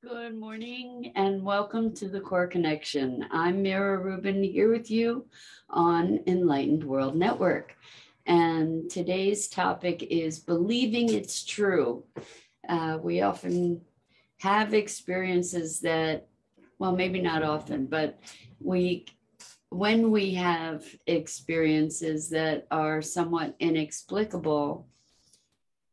Good morning and welcome to the Core Connection. I'm Mira Rubin here with you on Enlightened World Network. And today's topic is believing it's true. We often have experiences that, well, maybe not often, but when we have experiences that are somewhat inexplicable,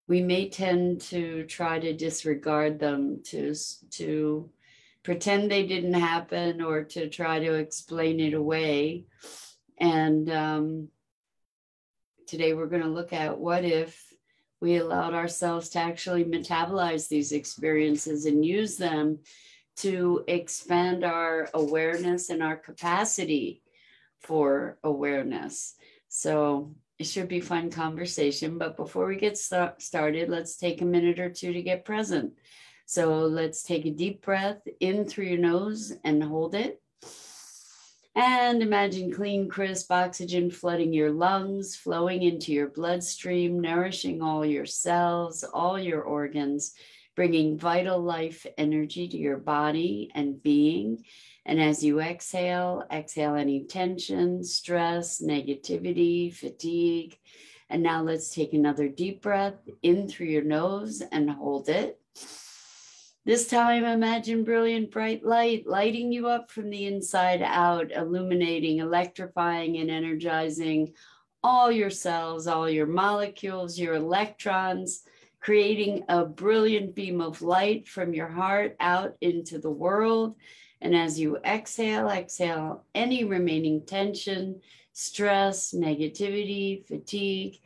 we may tend to try to disregard them, to pretend they didn't happen, or to try to explain it away. And today we're going to look at what if we allowed ourselves to actually metabolize these experiences and use them to expand our awareness and our capacity for awareness. So it should be fun conversation, but before we get started, let's take a minute or two to get present. So let's take a deep breath in through your nose and hold it. And imagine clean, crisp oxygen flooding your lungs, flowing into your bloodstream, nourishing all your cells, all your organs, bringing vital life energy to your body and being. And as you exhale, exhale any tension, stress, negativity, fatigue. And now let's take another deep breath in through your nose and hold it. This time, imagine brilliant bright light lighting you up from the inside out, illuminating, electrifying, and energizing all your cells, all your molecules, your electrons, creating a brilliant beam of light from your heart out into the world. And as you exhale, exhale any remaining tension, stress, negativity, fatigue.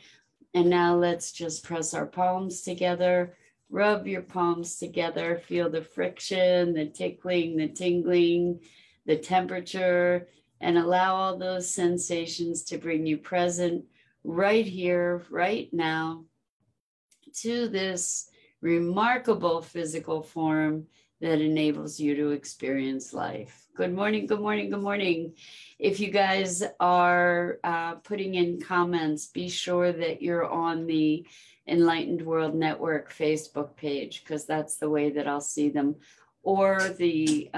And now let's just press our palms together. Rub your palms together, feel the friction, the tickling, the tingling, the temperature, and allow all those sensations to bring you present right here, right now, to this remarkable physical form that enables you to experience life. Good morning, good morning, good morning. If you guys are putting in comments, be sure that you're on the Enlightened World Network Facebook page, because that's the way that I'll see them, or the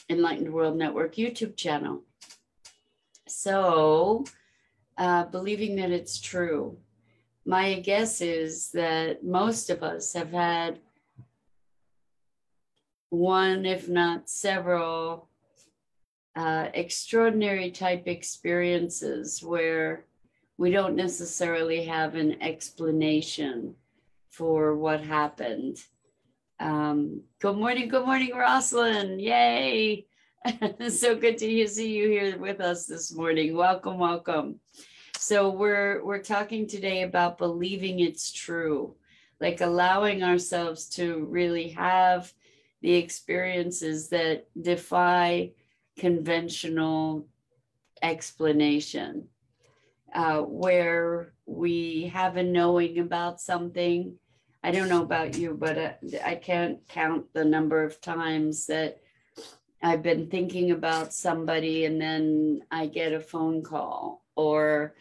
Enlightened World Network YouTube channel. So, believing that it's true. My guess is that most of us have had one, if not several, extraordinary type experiences where we don't necessarily have an explanation for what happened. Good morning, Rosalind. Yay. So good to see you here with us this morning. Welcome, welcome. So we're talking today about believing it's true, like allowing ourselves to really have the experiences that defy conventional explanation, where we have a knowing about something. I don't know about you, but I can't count the number of times that I've been thinking about somebody and then I get a phone call or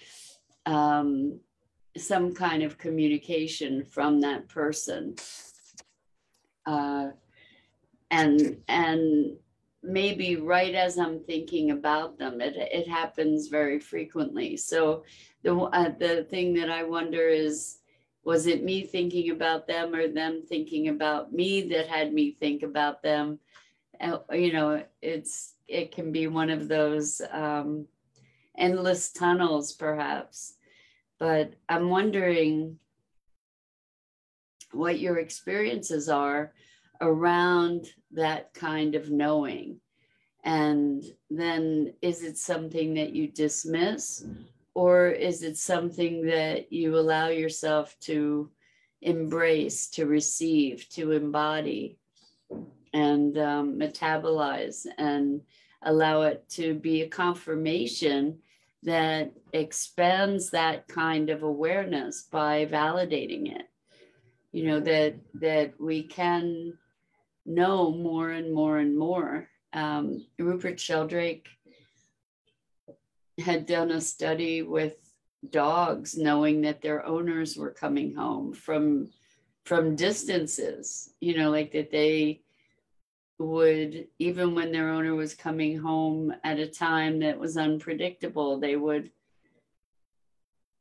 some kind of communication from that person. And maybe right as I'm thinking about them, it happens very frequently. So the thing that I wonder is, was it me thinking about them or them thinking about me that had me think about them? You know, it can be one of those endless tunnels, perhaps. But I'm wondering what your experiences are around that kind of knowing. And then is it something that you dismiss, or is it something that you allow yourself to embrace, to receive, to embody, and metabolize, and allow it to be a confirmation that expands that kind of awareness by validating it? You know, that we can know more and more and more. Rupert Sheldrake had done a study with dogs, knowing that their owners were coming home from from distances, like that they would, even when their owner was coming home at a time that was unpredictable, they would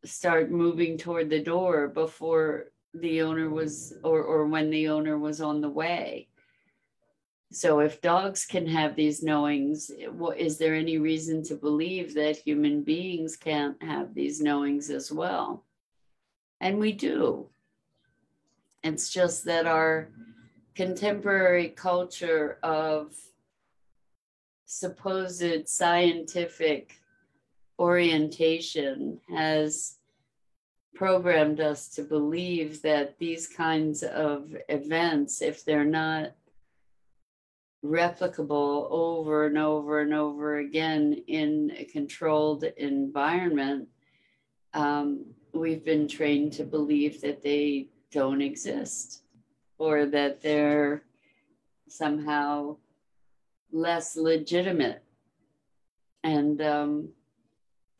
start moving toward the door before the owner was, or when the owner was on the way. So if dogs can have these knowings, is there any reason to believe that human beings can't have these knowings as well? And we do. It's just that our contemporary culture of supposed scientific orientation has programmed us to believe that these kinds of events, if they're not replicable over and over and over again in a controlled environment, we've been trained to believe that they don't exist, or that they're somehow less legitimate. And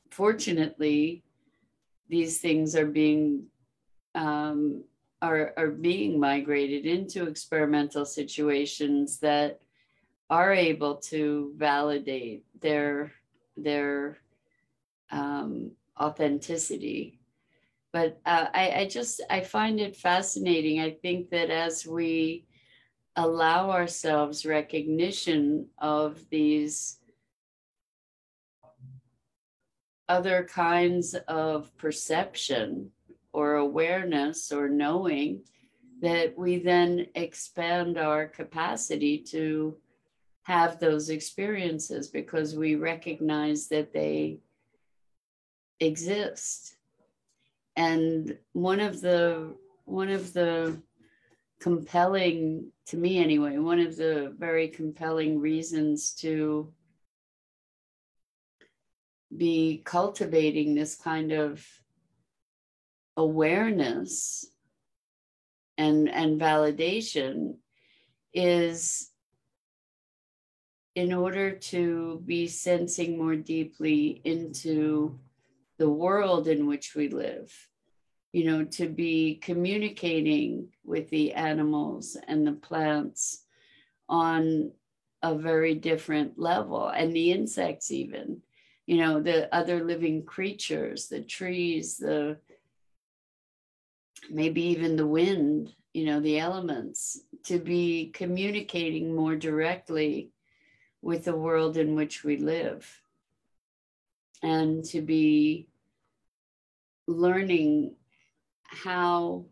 fortunately, these things are being being migrated into experimental situations that are able to validate their authenticity. But I find it fascinating. I think that as we allow ourselves recognition of these other kinds of perception or awareness or knowing, that we then expand our capacity to have those experiences because we recognize that they exist. And one of the compelling, to me anyway, one of the very compelling reasons to be cultivating this kind of awareness and validation is in order to be sensing more deeply into the world in which we live, to be communicating with the animals and the plants on a very different level, and the insects even, the other living creatures, the trees, maybe even the wind, the elements, to be communicating more directly with the world in which we live, and to be learning how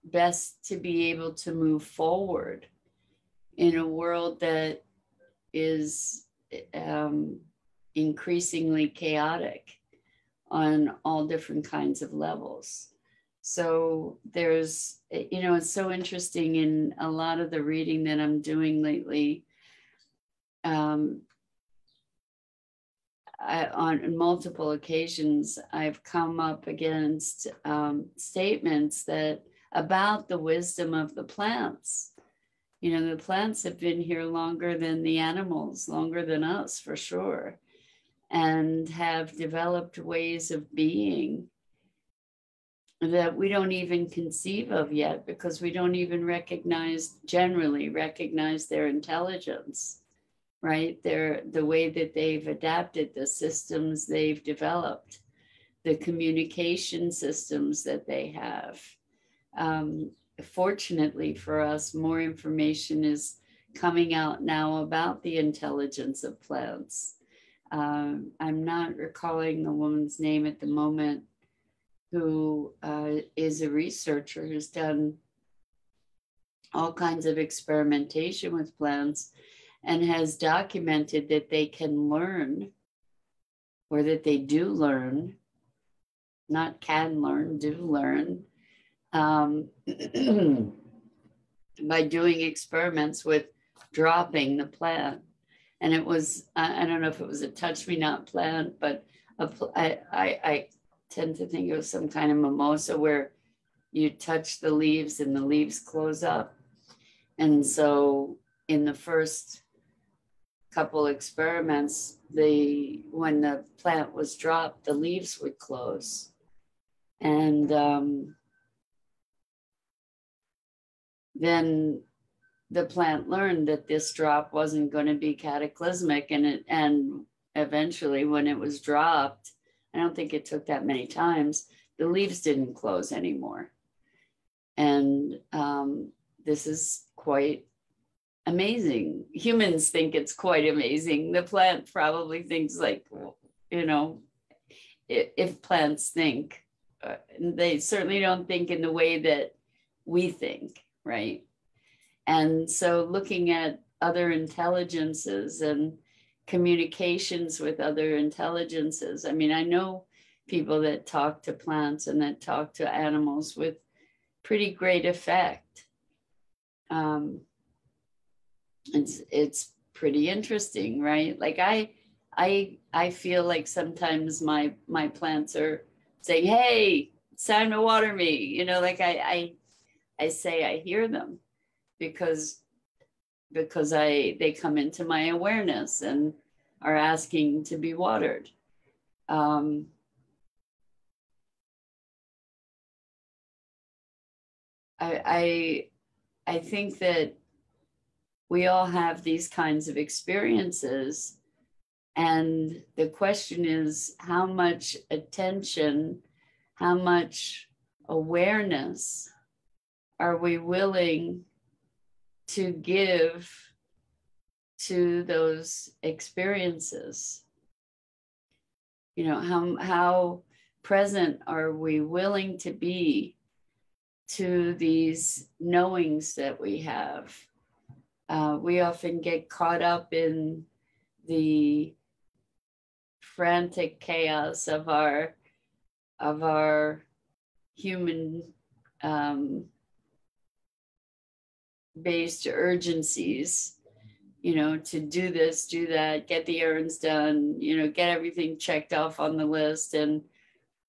best to be able to move forward in a world that is increasingly chaotic on all different kinds of levels. So there's, it's so interesting in a lot of the reading that I'm doing lately. On multiple occasions, I've come up against statements that about the wisdom of the plants. The plants have been here longer than the animals, longer than us for sure, and have developed ways of being that we don't even conceive of yet, because we don't even generally recognize their intelligence. Right? The way that they've adapted, the systems they've developed, the communication systems that they have. Fortunately for us, more information is coming out now about the intelligence of plants. I'm not recalling the woman's name at the moment, who is a researcher who's done all kinds of experimentation with plants and has documented that they can learn, or that they do learn, not can learn, do learn, by doing experiments with dropping the plant. And it was, I don't know if it was a touch me not plant, but I tend to think it was some kind of mimosa where you touch the leaves and the leaves close up. And so in the first couple experiments, when the plant was dropped, the leaves would close. And then the plant learned that this drop wasn't going to be cataclysmic, and eventually when it was dropped, I don't think it took that many times, the leaves didn't close anymore. And this is quite amazing. Humans think it's quite amazing. The plant probably thinks like, you know, if plants think, they certainly don't think in the way that we think, right? And so looking at other intelligences and communications with other intelligences. I mean, I know people that talk to plants and that talk to animals with pretty great effect. It's pretty interesting, right? Like I feel like sometimes my plants are saying, "Hey, it's time to water me." You know, like I say I hear them because they come into my awareness and are asking to be watered. I think that we all have these kinds of experiences, and the question is how much attention, how much awareness are we willing to give to those experiences? You know, how present are we willing to be to these knowings that we have? We often get caught up in the frantic chaos of our human based urgencies, you know, to do this, do that, get the errands done, you know, get everything checked off on the list, and,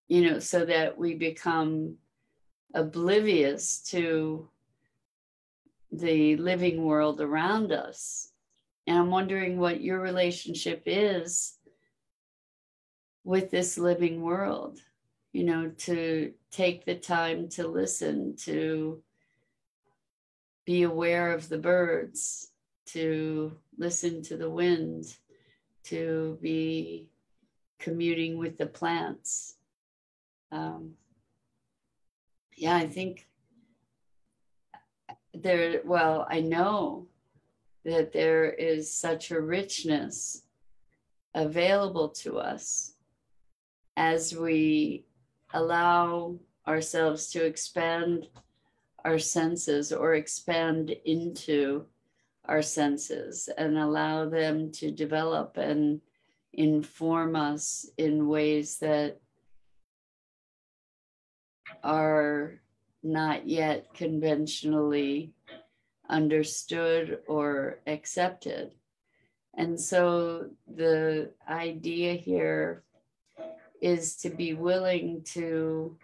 you know, so that we become oblivious to the living world around us. And I'm wondering what your relationship is with this living world, you know, to take the time to listen, to be aware of the birds, to listen to the wind, to be communing with the plants. Yeah, I think I know that there is such a richness available to us as we allow ourselves to expand our senses or expand into our senses and allow them to develop and inform us in ways that are not yet conventionally understood or accepted. And so the idea here is to be willing to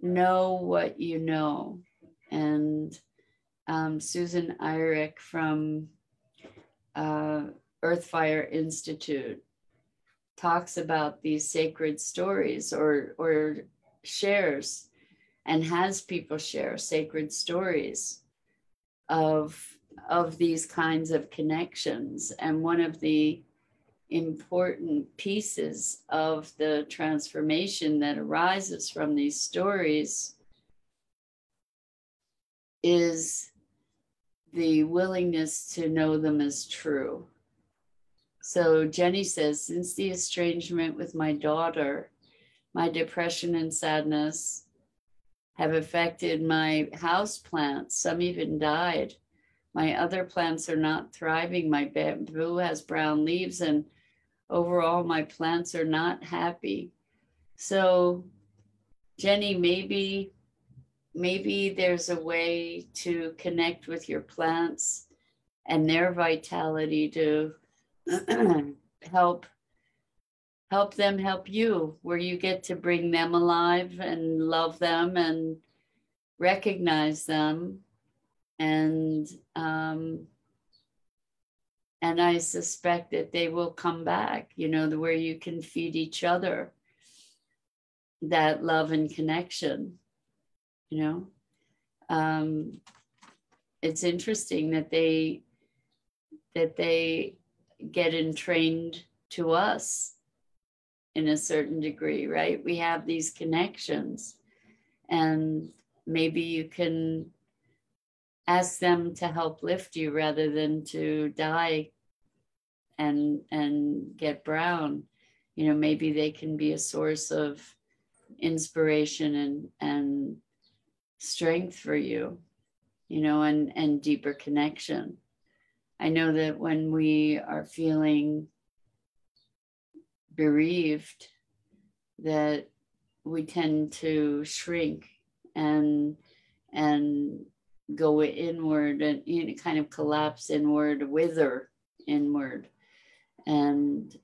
know what you know. And Susan Eyrich from Earthfire Institute talks about these sacred stories, or shares and has people share sacred stories of these kinds of connections. And one of the important pieces of the transformation that arises from these stories is the willingness to know them as true. So Jenny says, since the estrangement with my daughter, my depression and sadness have affected my house plants. Some even died. My other plants are not thriving. My bamboo has brown leaves, and overall my plants are not happy. So Jenny, maybe there's a way to connect with your plants and their vitality to help them help you, where you get to bring them alive and love them and recognize them. And I suspect that they will come back, you know, where you can feed each other that love and connection, you know. it's interesting that they get entrained to us in a certain degree, right? We have these connections, and maybe you can ask them to help lift you rather than to die and get brown. You know, maybe they can be a source of inspiration and strength for you, you know, and deeper connection. I know that when we are feeling bereaved, that we tend to shrink and go inward and, you know, kind of collapse inward, wither inward. And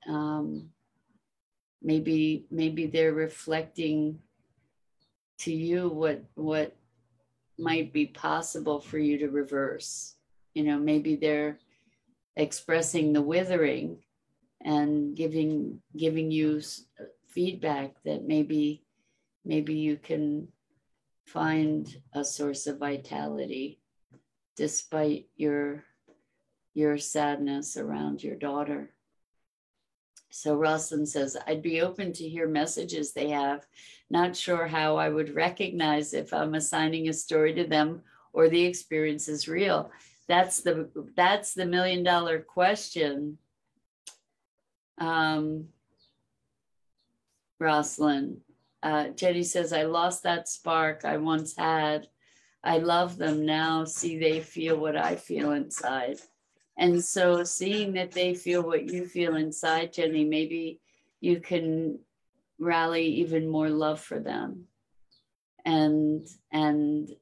maybe they're reflecting to you what might be possible for you to reverse. You know, maybe they're expressing the withering and giving you feedback that maybe you can find a source of vitality despite your sadness around your daughter. So Rosalind says, I'd be open to hear messages they have. Not sure how I would recognize if I'm assigning a story to them or the experience is real. That's the $1 million question. Rosalind. Jenny says, I lost that spark I once had. I love them now. See, they feel what I feel inside. And so seeing that they feel what you feel inside, Jenny, maybe you can rally even more love for them. And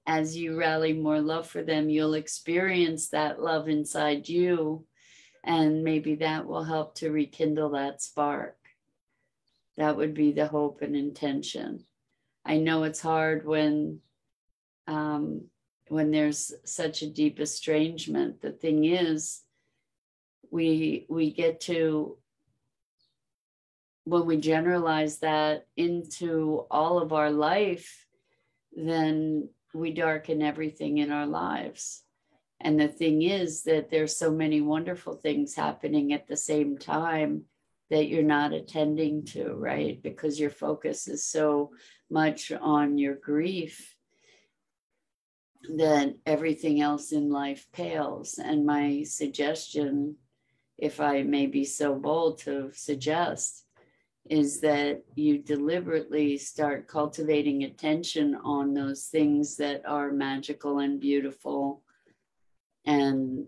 as you rally more love for them, you'll experience that love inside you. And maybe that will help to rekindle that spark. That would be the hope and intention. I know it's hard when there's such a deep estrangement. The thing is, we get to, when we generalize that into all of our life, then we darken everything in our lives. And the thing is that there's so many wonderful things happening at the same time that you're not attending to, right? Because your focus is so much on your grief that everything else in life pales. And my suggestion, if I may be so bold to suggest, is that you deliberately start cultivating attention on those things that are magical and beautiful and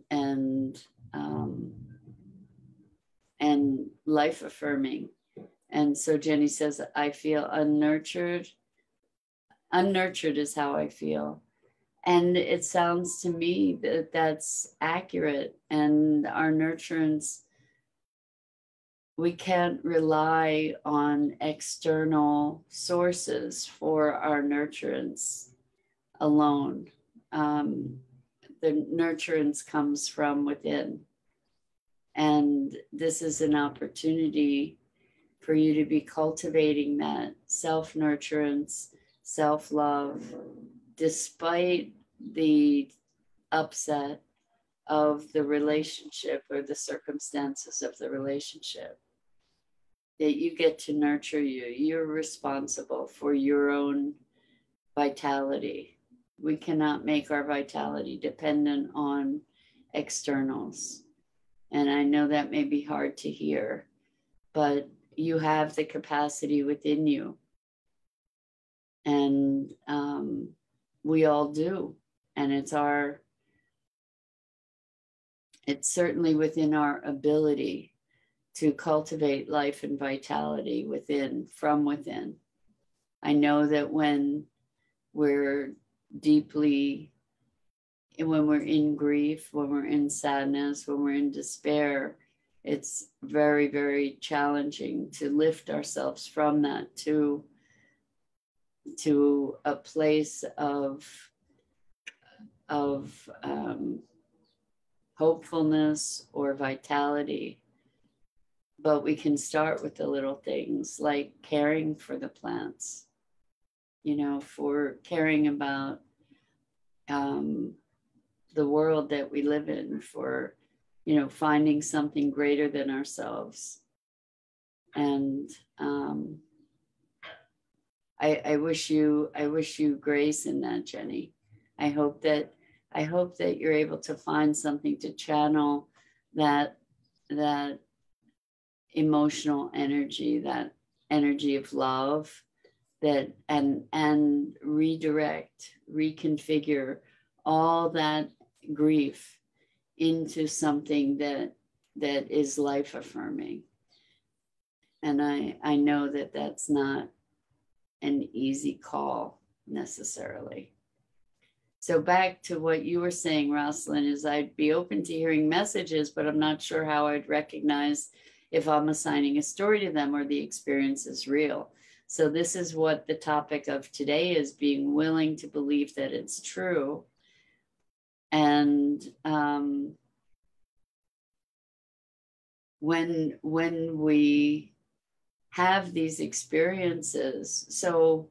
life affirming. And so Jenny says, I feel unnurtured. Unnurtured is how I feel. And it sounds to me that that's accurate. And our nurturance, we can't rely on external sources for our nurturance alone. The nurturance comes from within. And this is an opportunity for you to be cultivating that self-nurturance, self-love, despite the upset of the relationship or the circumstances of the relationship. That you get to nurture you. You're responsible for your own vitality. We cannot make our vitality dependent on externals. And I know that may be hard to hear, but you have the capacity within you. And we all do. And it's certainly within our ability to cultivate life and vitality from within. I know that when we're in grief, when we're in sadness, when we're in despair, it's very, very challenging to lift ourselves from that to a place of hopefulness or vitality. But we can start with the little things like caring for the plants, for caring about the world that we live in, for, finding something greater than ourselves. And I wish you grace in that, Jenny. I hope that you're able to find something to channel that emotional energy, that energy of love, that and redirect, reconfigure all that grief into something that is life affirming. And I know that that's not an easy call necessarily. So back to what you were saying, Rosalind, is I'd be open to hearing messages, but I'm not sure how I'd recognize if I'm assigning a story to them or the experience is real. So this is what the topic of today is: being willing to believe that it's true. And when we have these experiences, so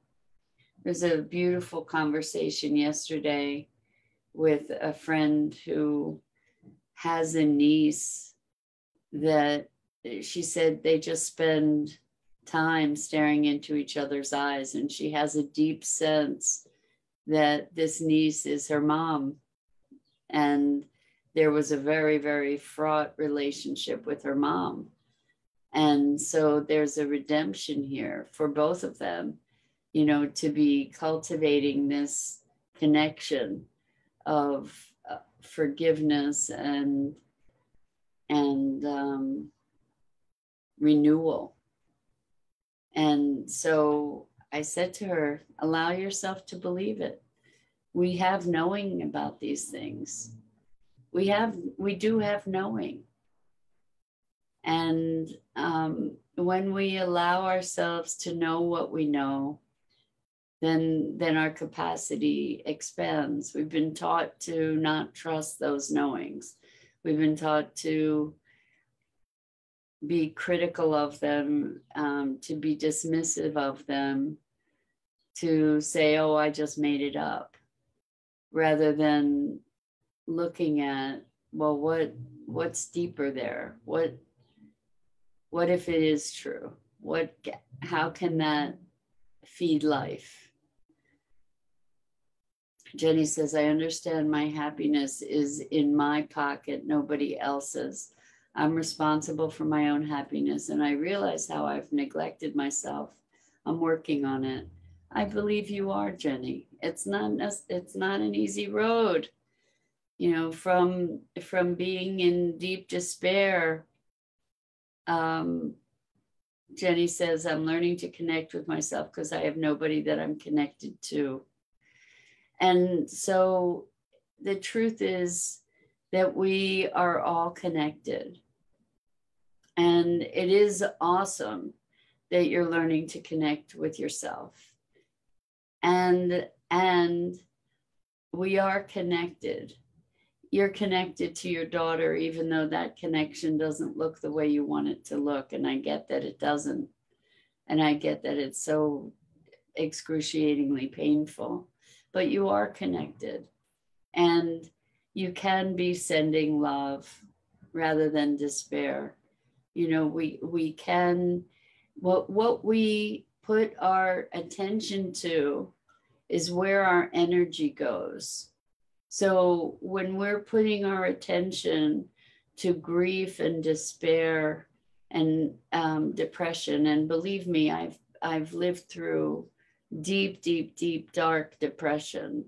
there's a beautiful conversation yesterday with a friend who has a niece that she said they just spend time staring into each other's eyes, and she has a deep sense that this niece is her mom. And there was a very, very fraught relationship with her mom. And so there's a redemption here for both of them, to be cultivating this connection of forgiveness and renewal. And so I said to her, allow yourself to believe it. We have knowing about these things. We do have knowing. And when we allow ourselves to know what we know, then our capacity expands. We've been taught to not trust those knowings. We've been taught to be critical of them, to be dismissive of them, to say, oh, I just made it up, rather than looking at, well, what's deeper there? What if it is true? How can that feed life? Jenny says, I understand my happiness is in my pocket, nobody else's. I'm responsible for my own happiness, and I realize how I've neglected myself. I'm working on it. I believe you are, Jenny. It's not an easy road. From being in deep despair, Jenny says, I'm learning to connect with myself because I have nobody that I'm connected to. And so the truth is that we are all connected. And it is awesome that you're learning to connect with yourself. And we are connected. You're connected to your daughter, even though that connection doesn't look the way you want it to look. And I get that it doesn't. And I get that it's so excruciatingly painful. But you are connected. And you can be sending love rather than despair. We can, what we put our attention to is where our energy goes. So when we're putting our attention to grief and despair and depression, and believe me, I've lived through deep, deep, deep, dark depression.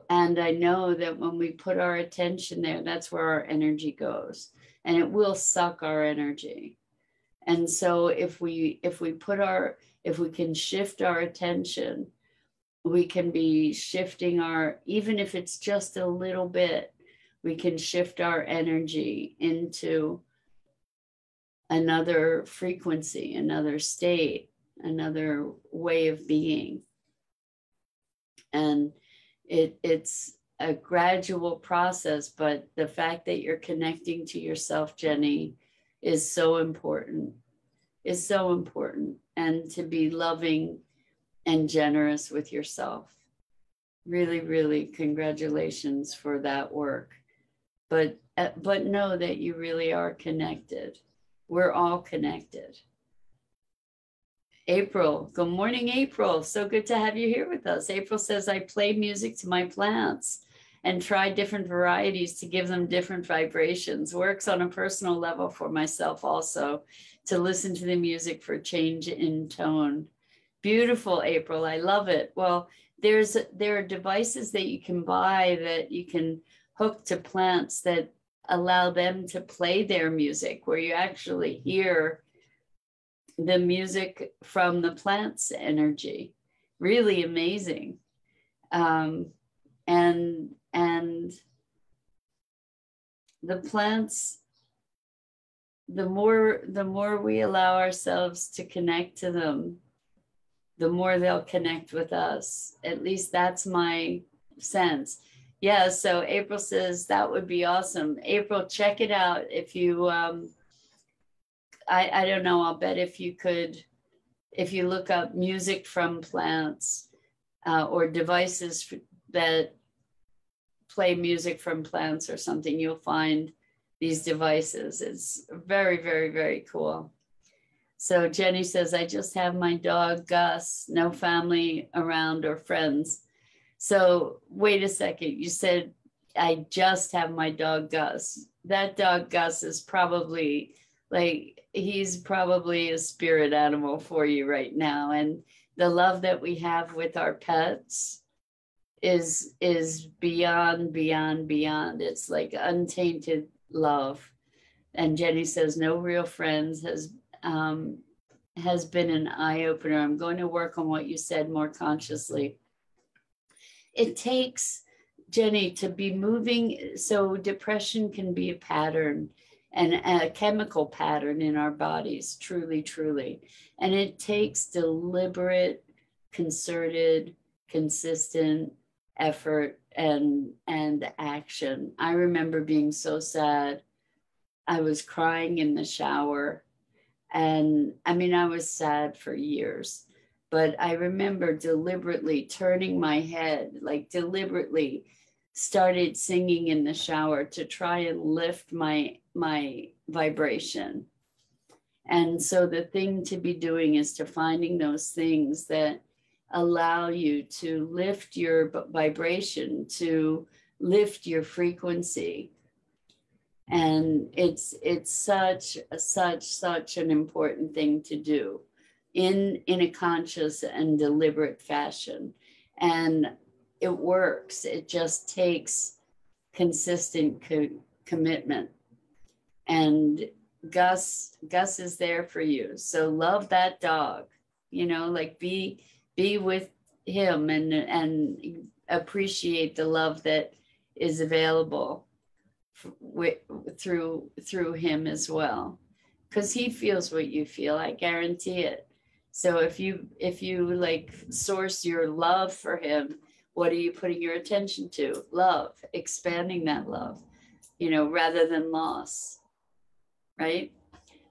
And I know that when we put our attention there, that's where our energy goes, and it will suck our energy. And so if we can shift our attention, we can be shifting even if it's just a little bit, we can shift our energy into another frequency, another state, another way of being. And it's a gradual process, but the fact that you're connecting to yourself, Jenny, is so important, and to be loving and generous with yourself. Really, really congratulations for that work. But know that you really are connected. We're all connected. April, good morning, April. So good to have you here with us. April says, I play music to my plants and try different varieties to give them different vibrations. Works on a personal level for myself also, to listen to the music for change in tone. Beautiful, April. I love it. Well, there are devices that you can buy that you can hook to plants that allow them to play their music, where you actually hear the music from the plant's energy. Really amazing. And the plants, the more we allow ourselves to connect to them, the more they'll connect with us. At least that's my sense. Yeah, so April says that would be awesome. April, check it out. If you, I don't know, I'll bet if you look up music from plants or devices that play music from plants or something, you'll find these devices. It's very, very, very cool. So Jenny says, I just have my dog, Gus, no family around or friends. So wait a second, you said, I just have my dog, Gus. That dog, Gus, is probably he's probably a spirit animal for you right now. And the love that we have with our pets is beyond, beyond, beyond. It's like untainted love. And Jenny says, no real friends has been an eye-opener. I'm going to work on what you said more consciously. It takes, Jenny, to be moving. So depression can be a pattern and a chemical pattern in our bodies, truly, truly. And it takes deliberate, concerted, consistent effort and action. I remember being so sad. I was crying in the shower. And I mean, I was sad for years, but I remember deliberately turning my head, like deliberately started singing in the shower to try and lift my vibration. And so the thing to be doing is to finding those things that allow you to lift your vibration, to lift your frequency. And it's such an important thing to do in a conscious and deliberate fashion. And it works. It just takes consistent commitment. And Gus is there for you. So love that dog, like be with him and appreciate the love that is available through him as well, because he feels what you feel. I guarantee it. So if you like source your love for him, what are you putting your attention to? Love, expanding that love, rather than loss, right?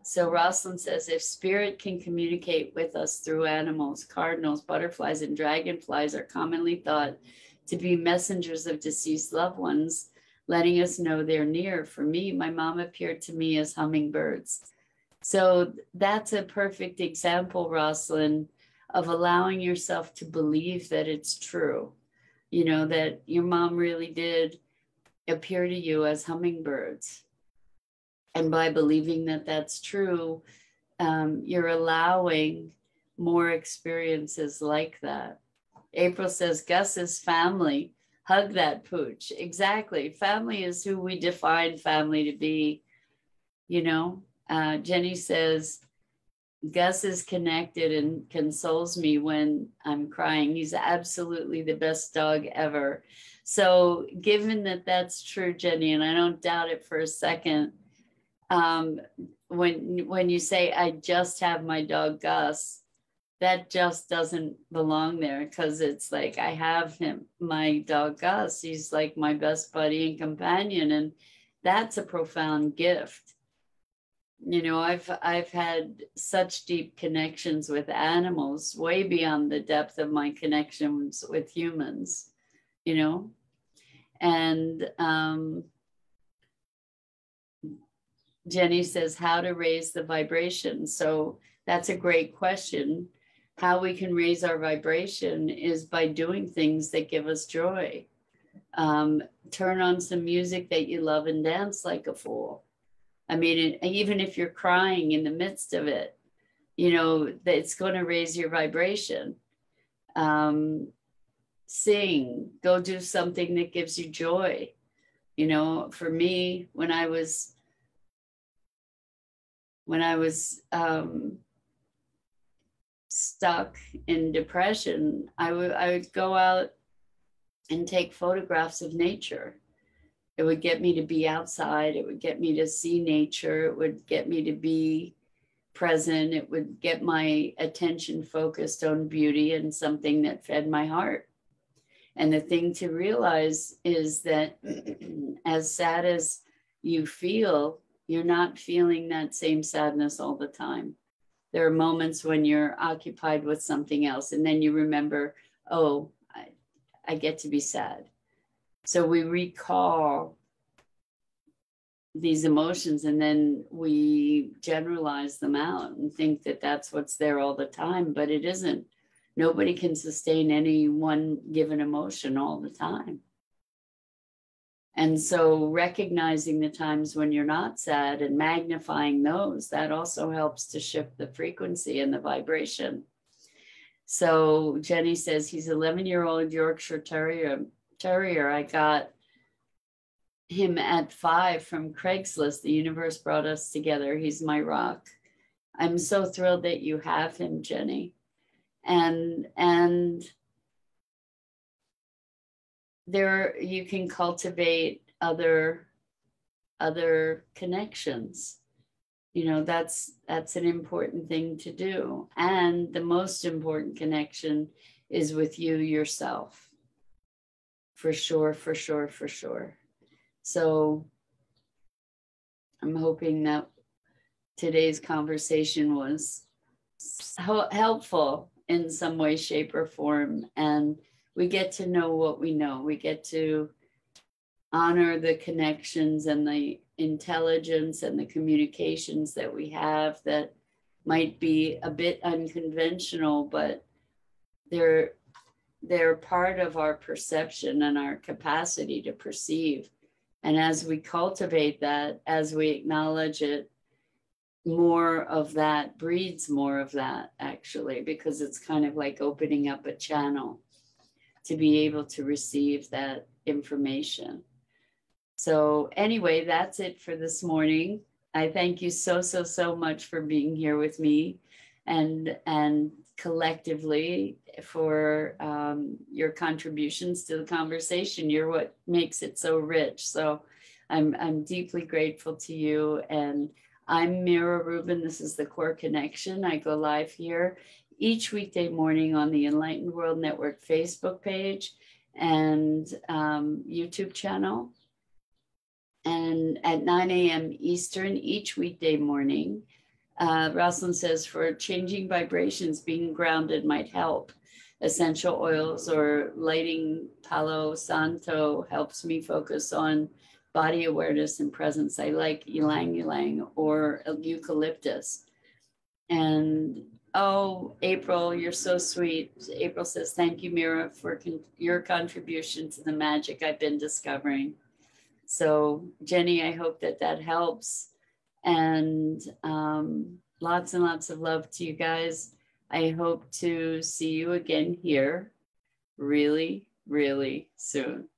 So Rosalind says, if spirit can communicate with us through animals, cardinals, butterflies, and dragonflies are commonly thought to be messengers of deceased loved ones, letting us know they're near. For me, my mom appeared to me as hummingbirds. So that's a perfect example, Rosalind, of allowing yourself to believe that it's true, that your mom really did appear to you as hummingbirds. And by believing that that's true, you're allowing more experiences like that. April says, Gus's family. Hug that pooch. Exactly. Family is who we define family to be. Jenny says, Gus is connected and consoles me when I'm crying. He's absolutely the best dog ever. So given that that's true, Jenny, and I don't doubt it for a second, when you say, I just have my dog Gus, that just doesn't belong there, because it's like, I have him, my dog Gus. He's like my best buddy and companion. And that's a profound gift. I've had such deep connections with animals, way beyond the depth of my connections with humans. you know? And Jenny says, how to raise the vibration. So that's a great question. How we can raise our vibration is by doing things that give us joy. Turn on some music that you love and dance like a fool. I mean, even if you're crying in the midst of it, you know, it's going to raise your vibration. Sing, go do something that gives you joy. You know, for me, when I was stuck in depression, I would go out and take photographs of nature. It would get me to be outside. It would get me to see nature. It would get me to be present. It would get my attention focused on beauty and something that fed my heart. And the thing to realize is that as sad as you feel, you're not feeling that same sadness all the time. There are moments when you're occupied with something else, and then you remember, oh, I get to be sad. So we recall these emotions, and then we generalize them out and think that that's what's there all the time, but it isn't. Nobody can sustain any one given emotion all the time. And so recognizing the times when you're not sad and magnifying those, that also helps to shift the frequency and the vibration. So Jenny says he's 11-year-old Yorkshire Terrier. I got him at 5 from Craigslist. The universe brought us together. He's my rock. I'm so thrilled that you have him, Jenny. And there you can cultivate other connections. You know, that's an important thing to do. And the most important connection is with you yourself. For sure, for sure, for sure. So I'm hoping that today's conversation was helpful in some way, shape, or form. And we get to know what we know. We get to honor the connections and the intelligence and the communications that we have that might be a bit unconventional, but they're part of our perception and our capacity to perceive. And as we cultivate that, as we acknowledge it, more of that breeds more of that, actually, because it's kind of like opening up a channel to be able to receive that information. So anyway, that's it for this morning. I thank you so much for being here with me and collectively for your contributions to the conversation. You're what makes it so rich. So I'm deeply grateful to you. And I'm Mira Rubin. This is the Core Connection. I go live here each weekday morning on the Enlightened World Network Facebook page and YouTube channel. And at 9 a.m. Eastern each weekday morning. Rosalind says, for changing vibrations, being grounded might help. Essential oils or lighting Palo Santo helps me focus on body awareness and presence. I like ylang ylang or eucalyptus. And oh, April, you're so sweet. April says, thank you, Mira, for your contribution to the magic I've been discovering. So Jenny, I hope that helps. And lots and lots of love to you guys. I hope to see you again here really, really soon.